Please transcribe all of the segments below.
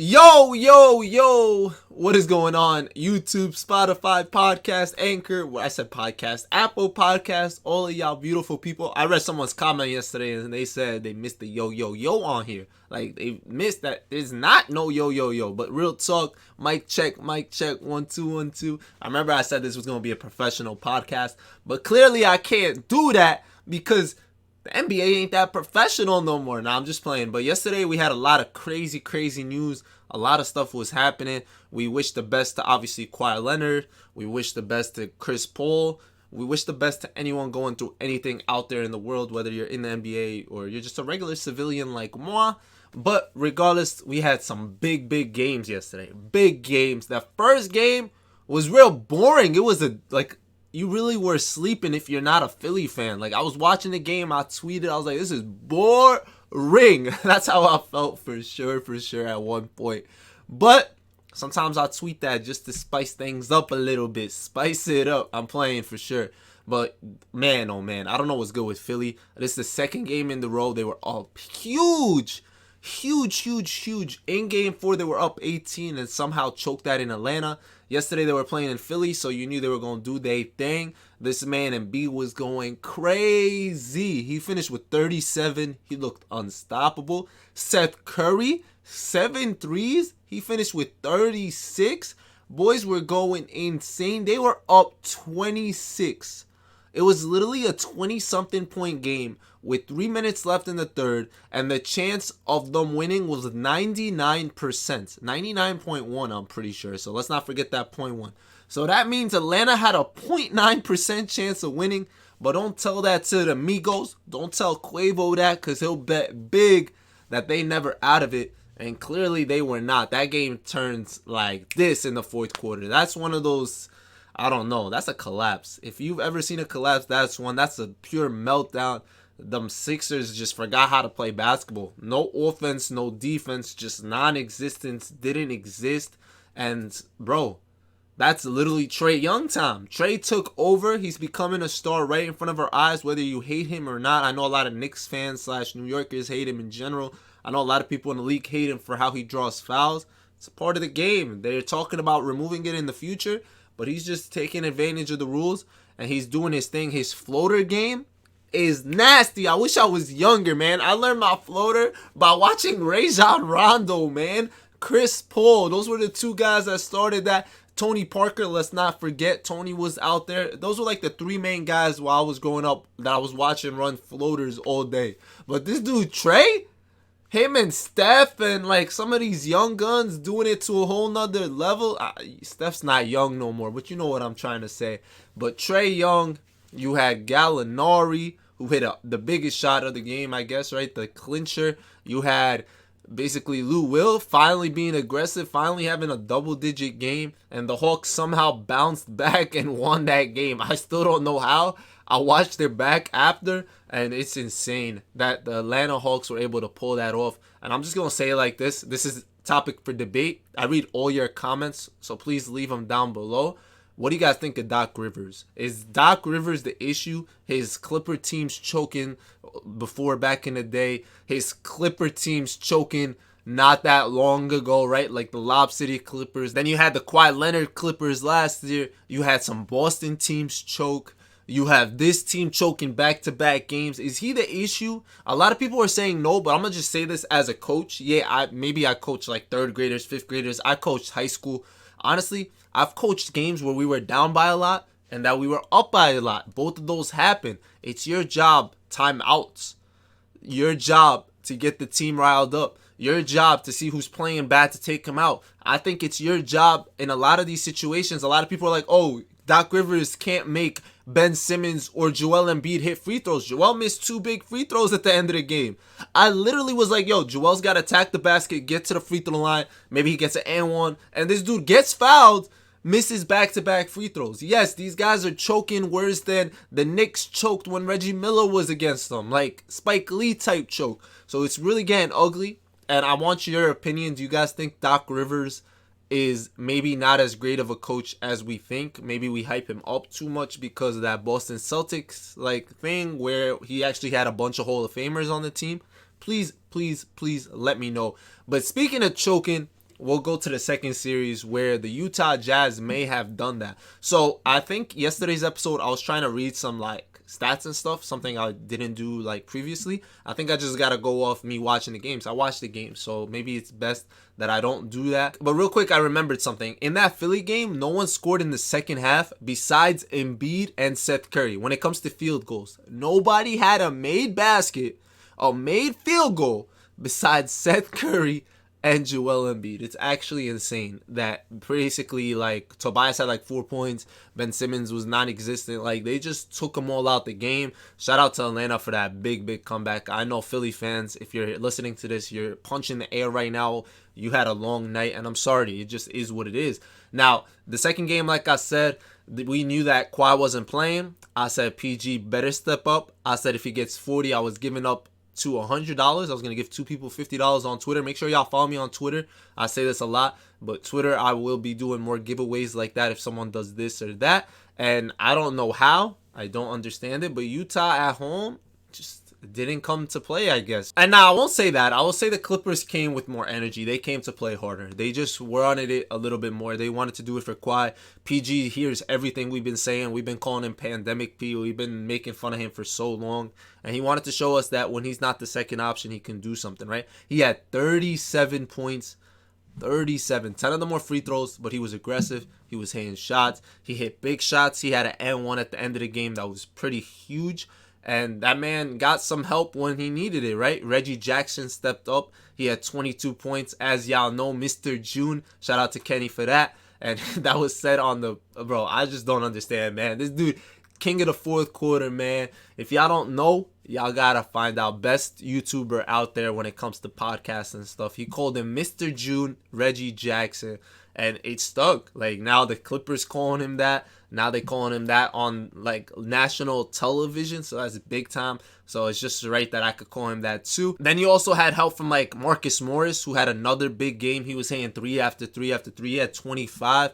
Yo, what is going on? YouTube, Spotify, podcast, Anchor, I said podcast, Apple Podcast, all of y'all beautiful people. I read someone's comment yesterday and they said they missed the yo on here. Like, they missed that. There's not no yo. But real talk, mic check, 1 2 1 2. I remember I said this was going to be a professional podcast, but clearly I can't do that because the NBA ain't that professional no more. Now I'm just playing. But yesterday we had a lot of crazy news. A lot of stuff was happening. We wish the best to obviously Kawhi Leonard. We wish the best to Chris Paul. We wish the best to anyone going through anything out there in the world, whether you're in the NBA or you're just a regular civilian like moi. But regardless, we had some big games yesterday. Big games. That first game was real boring. It was you really were sleeping if you're not a Philly fan. Like, I was watching the game, I tweeted, I was like, this is boring. That's how I felt for sure at one point. But sometimes I tweet that just to spice things up a little bit. Spice it up. I'm playing for sure. But man, oh man, I don't know what's good with Philly. This is the second game in the row. They were all huge. In game 4, they were up 18 and somehow choked that in Atlanta. Yesterday, they were playing in Philly, so you knew they were going to do their thing. This man Embiid was going crazy. He finished with 37. He looked unstoppable. Seth Curry, 7 threes. He finished with 36. Boys were going insane. They were up 26. It was literally a 20-something point game with 3 minutes left in the third, and the chance of them winning was 99%. 99.1, I'm pretty sure. So let's not forget that 0.1. So that means Atlanta had a 0.9% chance of winning, but don't tell that to the Migos. Don't tell Quavo that, because he'll bet big that they never out of it, and clearly they were not. That game turns like this in the fourth quarter. That's one of those... I don't know. That's a collapse. If you've ever seen a collapse, that's one. That's a pure meltdown. Them Sixers just forgot how to play basketball. No offense, no defense, just non-existence. Didn't exist. And, bro, that's literally Trae Young time. Trae took over. He's becoming a star right in front of our eyes, whether you hate him or not. I know a lot of Knicks fans / New Yorkers hate him in general. I know a lot of people in the league hate him for how he draws fouls. It's a part of the game. They're talking about removing it in the future. But he's just taking advantage of the rules, and he's doing his thing. His floater game is nasty. I wish I was younger, man. I learned my floater by watching Rajon Rondo, man. Chris Paul. Those were the two guys that started that. Tony Parker, let's not forget. Tony was out there. Those were like the 3 main guys while I was growing up that I was watching run floaters all day. But this dude, Trae, him and Steph and like some of these young guns doing it to a whole nother level. Steph's not young no more, but you know what I'm trying to say. But Trae Young, you had Gallinari, who hit the biggest shot of the game, I guess, right? The clincher. You had basically Lou Will finally being aggressive, finally having a double-digit game, and the Hawks somehow bounced back and won that game. I still don't know how. I watched their back after, and it's insane that the Atlanta Hawks were able to pull that off. And I'm just going to say it like this. This is topic for debate. I read all your comments, so please leave them down below. What do you guys think of Doc Rivers? Is Doc Rivers the issue? His Clipper teams choking before back in the day. His Clipper teams choking not that long ago, right? Like the Lob City Clippers. Then you had the Kawhi Leonard Clippers last year. You had some Boston teams choke. You have this team choking back-to-back games. Is he the issue? A lot of people are saying no, but I'm going to just say this as a coach. Yeah, maybe I coach like 3rd graders, 5th graders. I coached high school. Honestly, I've coached games where we were down by a lot and that we were up by a lot. Both of those happen. It's your job, timeouts. Your job to get the team riled up. Your job to see who's playing bad to take them out. I think it's your job in a lot of these situations. A lot of people are like, oh, Doc Rivers can't make Ben Simmons or Joel Embiid hit free throws. Joel missed 2 big free throws at the end of the game. I literally was like, yo, Joel's got to attack the basket, get to the free throw line. Maybe he gets an and one. And this dude gets fouled, misses back-to-back free throws. Yes, these guys are choking worse than the Knicks choked when Reggie Miller was against them. Like Spike Lee type choke. So it's really getting ugly. And I want your opinion. Do you guys think Doc Rivers is maybe not as great of a coach as we think? Maybe we hype him up too much because of that Boston Celtics like thing where he actually had a bunch of Hall of Famers on the team. Please let me know. But speaking of choking, we'll go to the second series where the Utah Jazz may have done that. So I think yesterday's episode, I was trying to read some like stats and stuff, something I didn't do like previously. I think I just gotta go off me watching the games. I watched the game, so maybe it's best that I don't do that. But real quick, I remembered something. In that Philly game, no one scored in the second half besides Embiid and Seth Curry. When it comes to field goals, nobody had a made basket, a made field goal besides Seth Curry and Joel Embiid. It's actually insane that basically like Tobias had like 4 points, Ben Simmons was non-existent. Like they just took them all out the game. Shout out to Atlanta for that big comeback. I know Philly fans, if you're listening to this, you're punching the air right now. You had a long night, and I'm sorry. It just is what it is. Now, the second game, like I said, we knew that Kawhi wasn't playing. I said PG better step up. I said if he gets 40, I was giving up to $100. I was going to give 2 people $50 on Twitter. Make sure y'all follow me on Twitter. I say this a lot, but Twitter, I will be doing more giveaways like that if someone does this or that. And I don't know how. I don't understand it, but Utah at home just didn't come to play, I guess. And now I won't say that. I will say the Clippers came with more energy. They came to play harder. They just were on it a little bit more. They wanted to do it for Kawhi. PG hears everything we've been saying. We've been calling him Pandemic P. We've been making fun of him for so long. And he wanted to show us that when he's not the second option, he can do something, right? He had 37 points. 37. 10 of them were free throws, but he was aggressive. He was hitting shots. He hit big shots. He had an N1 at the end of the game that was pretty huge. And that man got some help when he needed it, right? Reggie Jackson stepped up. He had 22 points. As y'all know, Mr. June. Shout out to Kenny for that. And that was said on the... Bro, I just don't understand, man. This dude, king of the fourth quarter, man. If y'all don't know, y'all gotta find out. Best YouTuber out there when it comes to podcasts and stuff. He called him Mr. June, Reggie Jackson. And it stuck. Like, now the Clippers calling him that. Now they calling him that on like national television, so that's big time. So it's just right that I could call him that too. Then you also had help from like Marcus Morris, who had another big game. He was hitting 3 after 3 after 3. He had 25.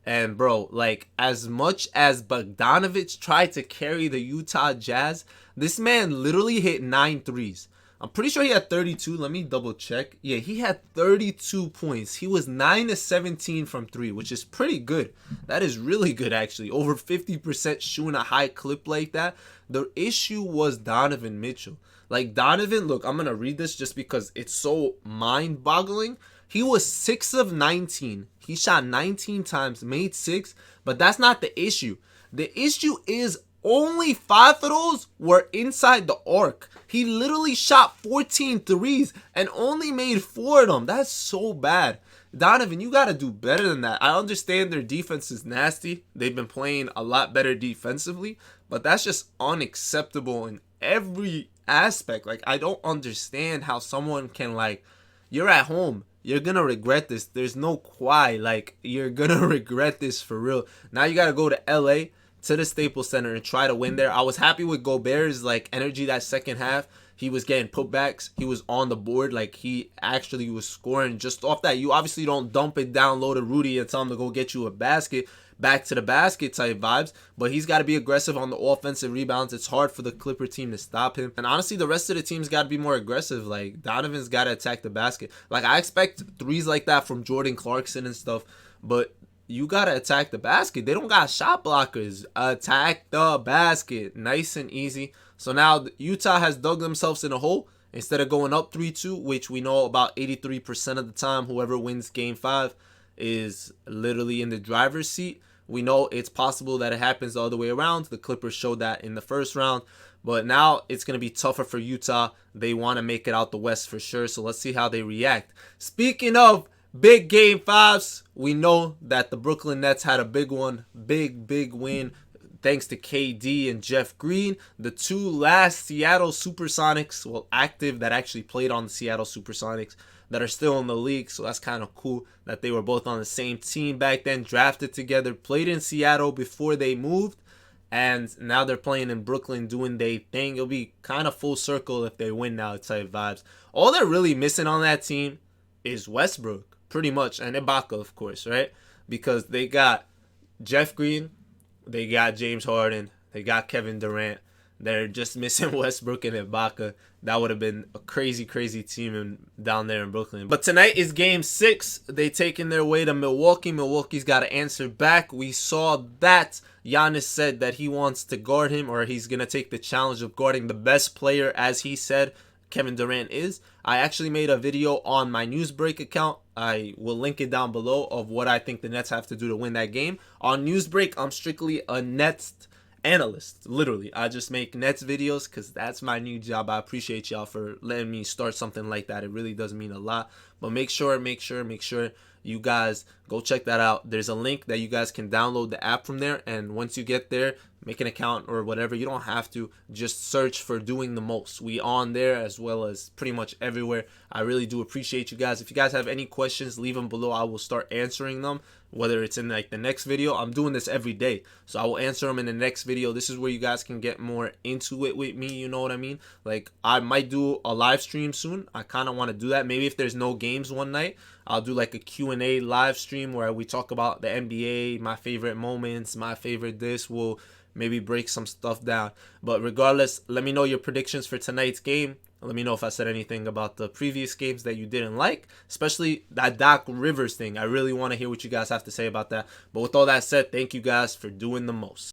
And bro, like as much as Bogdanovich tried to carry the Utah Jazz, this man literally hit 9 threes. I'm pretty sure he had 32. Let me double check. Yeah, he had 32 points. He was 9 of 17 from 3, which is pretty good. That is really good, actually. Over 50% shooting a high clip like that. The issue was Donovan Mitchell. Like, Donovan, look, I'm going to read this just because it's so mind-boggling. He was 6 of 19. He shot 19 times, made 6, but that's not the issue. The issue is only 5 of those were inside the arc. He literally shot 14 threes and only made 4 of them. That's so bad. Donovan, you got to do better than that. I understand their defense is nasty. They've been playing a lot better defensively, but that's just unacceptable in every aspect. Like, I don't understand how someone can, like, you're at home. You're going to regret this. There's no Kawhi. Like, you're going to regret this for real. Now you got to go to LA, to the Staples Center, and try to win there. I was happy with Gobert's like energy that second half. He was getting putbacks. He was on the board. Like, he actually was scoring just off that. You obviously don't dump it down low to Rudy and tell him to go get you a basket. Back to the basket type vibes. But he's got to be aggressive on the offensive rebounds. It's hard for the Clipper team to stop him. And honestly, the rest of the team's got to be more aggressive. Like, Donovan's got to attack the basket. Like, I expect threes like that from Jordan Clarkson and stuff. But you got to attack the basket. They don't got shot blockers. Attack the basket. Nice and easy. So now Utah has dug themselves in a hole. Instead of going up 3-2, which we know about 83% of the time, whoever wins Game 5 is literally in the driver's seat. We know it's possible that it happens the other way around. The Clippers showed that in the first round. But now it's going to be tougher for Utah. They want to make it out the West for sure. So let's see how they react. Speaking of big Game 5s, we know that the Brooklyn Nets had a big one. Big win. Thanks to KD and Jeff Green, the 2 last Seattle Supersonics, well, active, that actually played on the Seattle Supersonics, that are still in the league. So that's kind of cool that they were both on the same team back then, drafted together, played in Seattle before they moved, and now they're playing in Brooklyn doing their thing. It'll be kind of full circle if they win now type vibes. All they're really missing on that team is Westbrook, pretty much, and Ibaka, of course, right? Because they got Jeff Green, they got James Harden, they got Kevin Durant, They're just missing Westbrook and Ibaka. That would have been a crazy, crazy team down there in Brooklyn. But tonight is game 6. They taking their way to Milwaukee. Milwaukee's got to answer back. We saw that Giannis said that he wants to guard him, or he's going to take the challenge of guarding the best player, as he said Kevin Durant is. I actually made a video on my Newsbreak account. I will link it down below of what I think the Nets have to do to win that game. On Newsbreak, I'm strictly a Nets analyst. Literally, I just make Nets videos because that's my new job. I appreciate y'all for letting me start something like that. It really does mean a lot. But make sure you guys go check that out. There's a link that you guys can download the app from there, and once you get there, make an account or whatever. You don't have to. Just search for Doing the Most. We on there as well as pretty much everywhere. I really do appreciate you guys. If you guys have any questions, leave them below. I will start answering them, whether it's in like the next video. I'm doing this every day, so I will answer them in the next video. This is where you guys can get more into it with me, you know what I mean? Like, I might do a live stream soon. I kind of want to do that. Maybe if there's no games one night, I'll do like a Q&A live stream where we talk about the NBA, my favorite moments, my favorite this. We'll maybe break some stuff down. But regardless, let me know your predictions for tonight's game. Let me know if I said anything about the previous games that you didn't like, especially that Doc Rivers thing. I really want to hear what you guys have to say about that. But with all that said, thank you guys for doing the most.